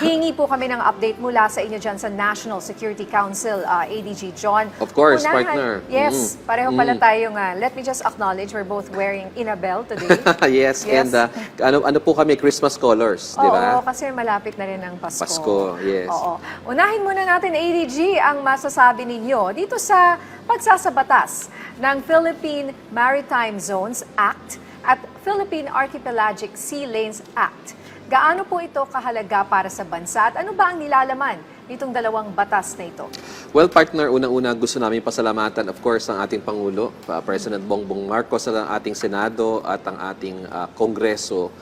Hingi po kami ng update mula sa inyo dyan sa National Security Council, ADG John. Of course, partner. Yes, pareho pala tayong, let me just acknowledge, we're both wearing Inabel today. Yes, and ano po kami, Christmas colors, di ba? Oo, kasi malapit na rin ang Pasko. Pasko, yes. Oo. Unahin muna natin, ADG, ang masasabi ninyo dito sa pagsasabatas ng Philippine Maritime Zones Act at Philippine Archipelagic Sea Lanes Act. Gaano po ito kahalaga para sa bansa at ano ba ang nilalaman nitong dalawang batas na ito? Well, partner, unang-una gusto namin pasalamatan, of course, ang ating Pangulo, President Bongbong Marcos, ang ating Senado at ang ating Kongreso.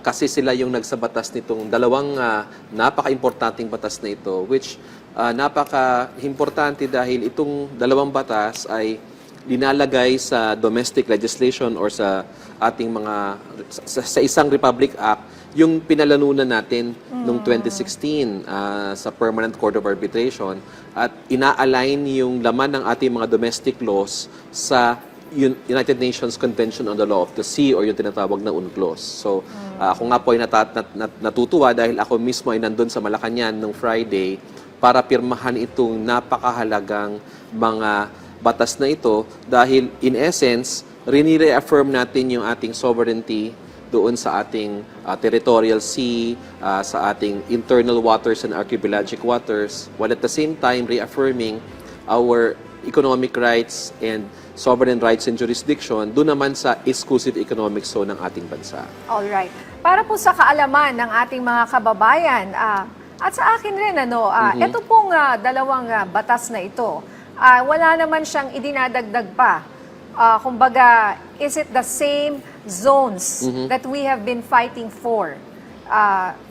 Kasi sila yung nagsabatas nitong dalawang napaka-importanting batas na ito, which napaka-importante dahil itong dalawang batas ay dinalagay sa domestic legislation or sa ating mga sa isang Republic Act yung pinalanunan natin noong 2016 sa Permanent Court of Arbitration at ina-align yung laman ng ating mga domestic laws sa United Nations Convention on the Law of the Sea or yung tinatawag na UNCLOS. So ako nga po ay natutuwa dahil ako mismo ay nandun sa Malacanang noong Friday para pirmahan itong napakahalagang mga batas na ito dahil in essence, rini-reaffirm natin yung ating sovereignty doon sa ating territorial sea, sa ating internal waters and archipelagic waters, while at the same time reaffirming our economic rights and sovereign rights and jurisdiction doon naman sa exclusive economic zone ng ating bansa. Alright. Para po sa kaalaman ng ating mga kababayan, at sa akin rin, ito pong dalawang batas na ito, wala naman siyang idinadagdag pa. Kumbaga, is it the same zones that we have been fighting for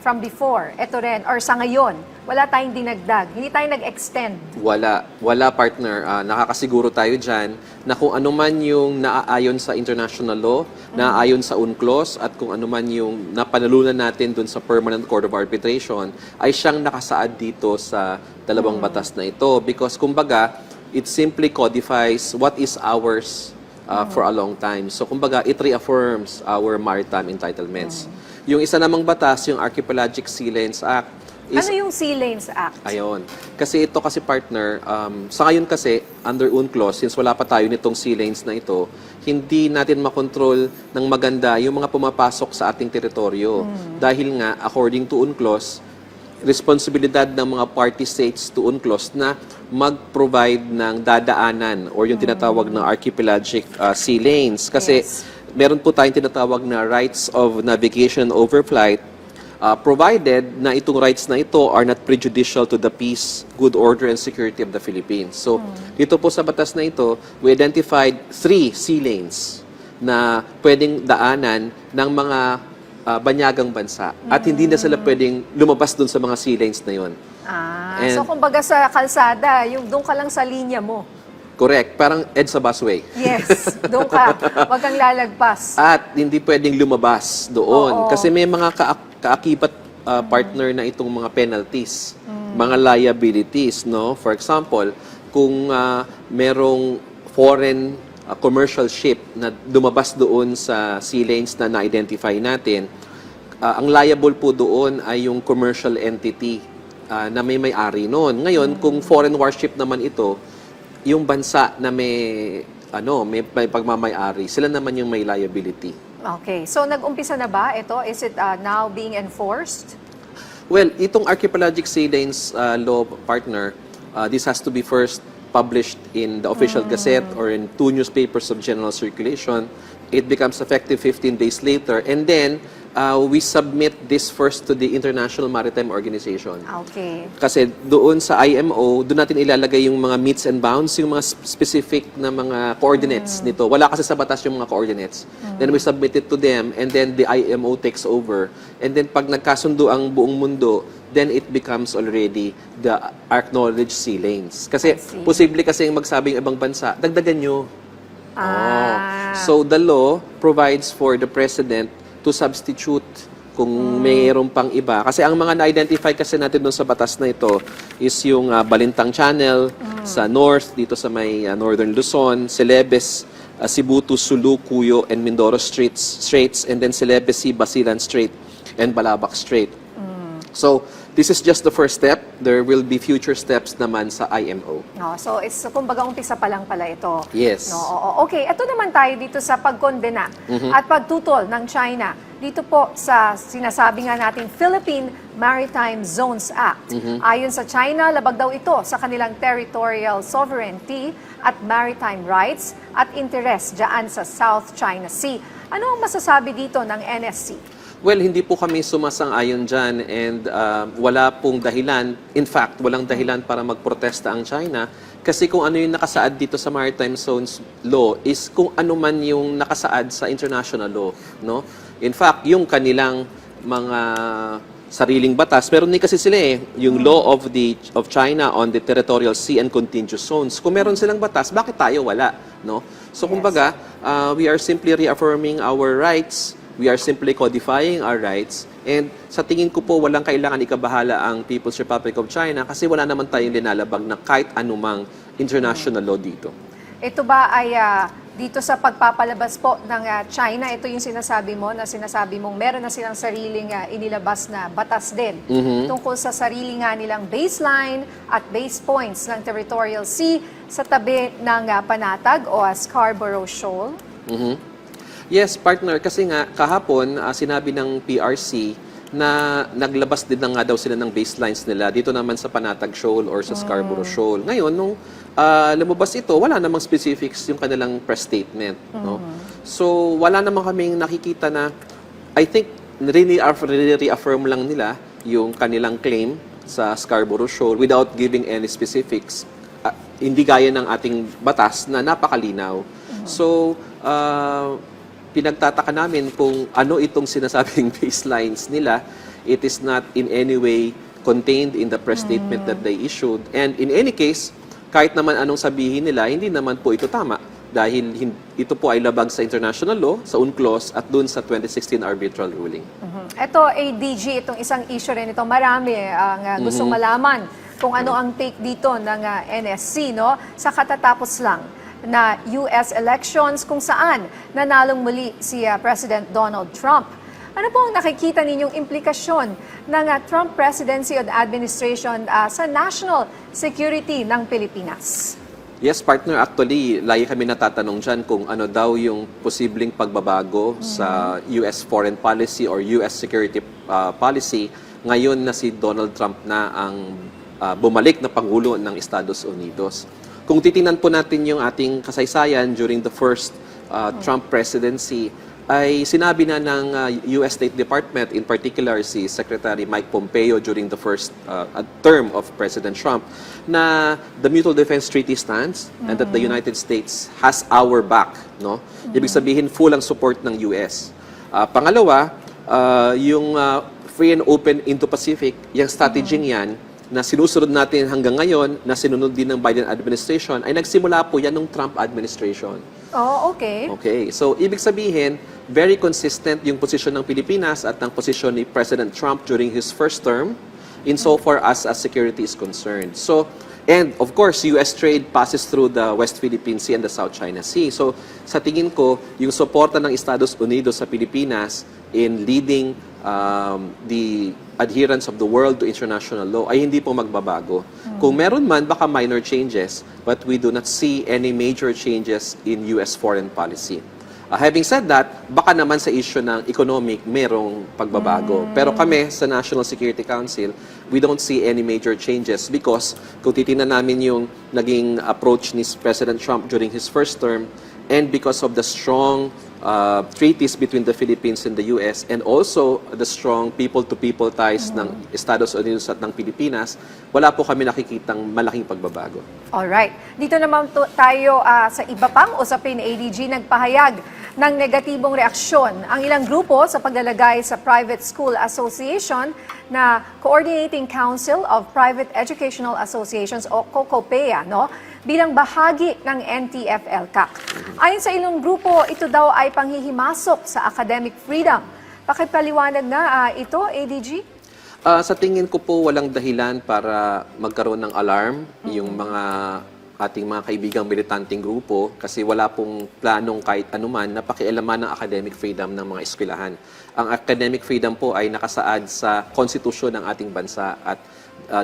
from before? Ito rin, or sa ngayon, wala tayong dinagdag. Hindi tayo nag-extend. Wala partner. Nakakasiguro tayo dyan na kung ano man yung naaayon sa international law, naaayon sa UNCLOS, at kung ano man yung napanalunan natin dun sa Permanent Court of Arbitration, ay siyang nakasaad dito sa dalawang batas na ito. Because kumbaga, it simply codifies what is ours for a long time. So kumbaga, it reaffirms our maritime entitlements. Yung isa namang batas, yung Archipelagic Sea Lanes Act, ano yung Sea Lanes Act? Ayon. Kasi ito kasi partner, sa ngayon kasi, under UNCLOS, since wala pa tayo nitong sea lanes na ito, hindi natin makontrol ng maganda yung mga pumapasok sa ating teritoryo. Dahil nga, according to UNCLOS, responsibilidad ng mga party states to UNCLOS na mag-provide ng dadaanan or yung tinatawag na archipelagic sea lanes. Kasi meron po tayong tinatawag na rights of navigation and overflight, provided na itong rights na ito are not prejudicial to the peace, good order, and security of the Philippines. So, dito po sa batas na ito, we identified 3 sea lanes na pwedeng daanan ng mga banyagang bansa. At hindi na sila pwedeng lumabas dun sa mga sea lanes na yun. So kumbaga sa kalsada, yung doon ka lang sa linya mo. Correct. Parang EDSA busway. Yes, doon ka. Huwag kang lalagpas. At hindi pwedeng lumabas doon. Oo. Kasi may mga kaakibat partner na itong mga penalties, mga liabilities. No? For example, kung merong foreign commercial ship na lumabas doon sa sea lanes na na-identify natin, ang liable po doon ay yung commercial entity na may-ari noon. Ngayon, kung foreign warship naman ito, yung bansa na may pagmamay-ari, sila naman yung may liability. Okay. So nag-umpisa na ba ito? Is it now being enforced? Well, itong Archipelagic Sea Lanes law partner, this has to be first published in the official gazette or in 2 newspapers of general circulation. It becomes effective 15 days later. And then, we submit this first to the International Maritime Organization. Okay. Kasi doon sa IMO, doon natin ilalagay yung mga meets and bounds, yung mga specific na mga coordinates nito. Wala kasi sa batas yung mga coordinates. Then we submit it to them, and then the IMO takes over. And then pag nagkasundo ang buong mundo, then it becomes already the acknowledged sea lanes. Kasi posible kasi yung magsabing ibang bansa, dagdagan nyo. So the law provides for the president to substitute kung mayroon pang iba. Kasi ang mga na-identify kasi natin doon sa batas na ito is yung Balintang Channel sa north, dito sa may northern Luzon, Celebes, Sibutu, Sulu, Cuyo, and Mindoro Straits, and then Celebes Sea, Basilan Strait, and Balabac Strait. So, this is just the first step. There will be future steps naman sa IMO. No, so it's kumbaga umpisa pa lang pala ito. Yes. No, oo. Okay, ito naman tayo dito sa pagkondena at pagtutol ng China dito po sa sinasabi nga nating Philippine Maritime Zones Act. Ayon sa China, labag daw ito sa kanilang territorial sovereignty at maritime rights at interest diyan sa South China Sea. Ano ang masasabi dito ng NSC? Well, hindi po kami sumasang-ayon dyan and wala pong dahilan. In fact, walang dahilan para magprotesta ang China kasi kung ano yung nakasaad dito sa Maritime Zones Law is kung ano man yung nakasaad sa international law. No? In fact, yung kanilang mga sariling batas, meron din kasi sila yung law of China on the territorial sea and contiguous zones. Kung meron silang batas, bakit tayo wala? No? So, kumbaga, we are simply reaffirming our rights. We are simply codifying our rights. And sa tingin ko po, walang kailangan ikabahala ang People's Republic of China kasi wala naman tayong linalabag na kahit anumang international law dito. Ito ba ay dito sa pagpapalabas po ng China, ito yung sinasabi mo na sinasabi mong meron na silang sariling inilabas na batas din tungkol sa sarili nga nilang baseline at base points ng territorial sea sa tabi ng Panatag o Scarborough Shoal? Yes, partner. Kasi nga, kahapon, sinabi ng PRC na naglabas din na nga daw sila ng baselines nila dito naman sa Panatag Shoal or sa Scarborough Shoal. Ngayon, nung lumabas ito, wala namang specifics yung kanilang press statement. No? So, wala namang kaming nakikita na, I think, reaffirm lang nila yung kanilang claim sa Scarborough Shoal without giving any specifics. Hindi gaya ng ating batas na napakalinaw. So, pinagtataka namin kung ano itong sinasabing baselines nila. It is not in any way contained in the press statement that they issued. And in any case, kahit naman anong sabihin nila, hindi naman po ito tama. Dahil ito po ay labag sa international law, sa UNCLOS, at dun sa 2016 arbitral ruling. Ito, ADG, itong isang issue rin ito. Marami ang gustong malaman kung ano ang take dito ng NSC, no? Sa katatapos lang na US elections kung saan nanalong muli si President Donald Trump. Ano po ang nakikita ninyong implikasyon ng Trump presidency and administration sa national security ng Pilipinas? Yes, partner. Actually, lagi kami natatanong dyan kung ano daw yung posibleng pagbabago sa US foreign policy or US security policy ngayon na si Donald Trump na ang bumalik na Pangulo ng Estados Unidos. Kung titingnan po natin yung ating kasaysayan during the first Trump presidency, ay sinabi na ng US State Department, in particular si Secretary Mike Pompeo during the first term of President Trump, na the Mutual Defense Treaty stands and that the United States has our back. No? Ibig sabihin, full ang support ng US. Pangalawa, yung free and open Indo-Pacific, yung strategy yan, na sinusunod natin hanggang ngayon, na sinunod din ng Biden administration, ay nagsimula po yan ng Trump administration. Oh, okay. Okay, so ibig sabihin, very consistent yung posisyon ng Pilipinas at ng posisyon ni President Trump during his first term insofar as security is concerned. So, and of course, US trade passes through the West Philippine Sea and the South China Sea. So, sa tingin ko, yung suporta ng Estados Unidos sa Pilipinas in leading the adherence of the world to international law ay hindi po magbabago. Kung meron man, baka minor changes, but we do not see any major changes in US foreign policy. Having said that, baka naman sa issue ng economic, merong pagbabago. Pero kami sa National Security Council, we don't see any major changes because kung titingnan namin yung naging approach ni President Trump during his first term and because of the strong treaties between the Philippines and the US and also the strong people-to-people ties ng Estados Unidos at ng Pilipinas, wala po kami nakikitang malaking pagbabago. Alright. Dito naman tayo sa iba pang usapin, ADG, nagpahayag ng negatibong reaksyon ang ilang grupo sa paglalagay sa Private School Association na Coordinating Council of Private Educational Associations o COCOPEA, no? Bilang bahagi ng NTF-ELCAC. Ayon sa ilang grupo, ito daw ay panghihimasok sa academic freedom. Pakipaliwanag na ito, ADG? Sa tingin ko po, walang dahilan para magkaroon ng alarm yung mga ating mga kaibigang militanteng grupo kasi wala pong planong kahit anuman na pakialaman ng academic freedom ng mga eskwelahan. Ang academic freedom po ay nakasaad sa konstitusyon ng ating bansa at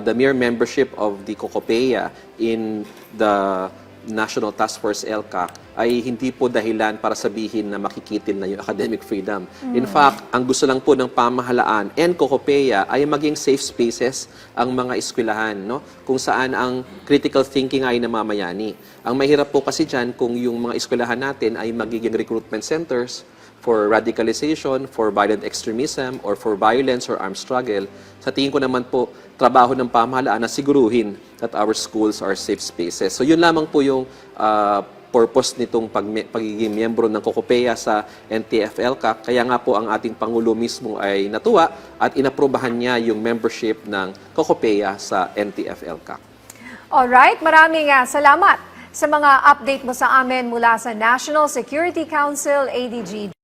the mere membership of the COCOPEA in the National Task Force LCAC ay hindi po dahilan para sabihin na makikitil na yung academic freedom. In fact, ang gusto lang po ng pamahalaan and COCOPEA ay maging safe spaces ang mga eskwelahan, no? Kung saan ang critical thinking ay namamayani. Ang mahirap po kasi dyan kung yung mga eskwelahan natin ay magiging recruitment centers for radicalization, for violent extremism, or for violence or armed struggle. Sa tingin ko naman po, trabaho ng pamahalaan na siguruhin that our schools are safe spaces. So yun lamang po yung purpose nitong pagiging miyembro ng COCOPEA sa NTF-ELCAC. Kaya nga po ang ating Pangulo mismo ay natuwa at inaprobahan niya yung membership ng COCOPEA sa NTF-ELCAC. Alright, maraming salamat sa mga update mo sa amin mula sa National Security Council, ADG.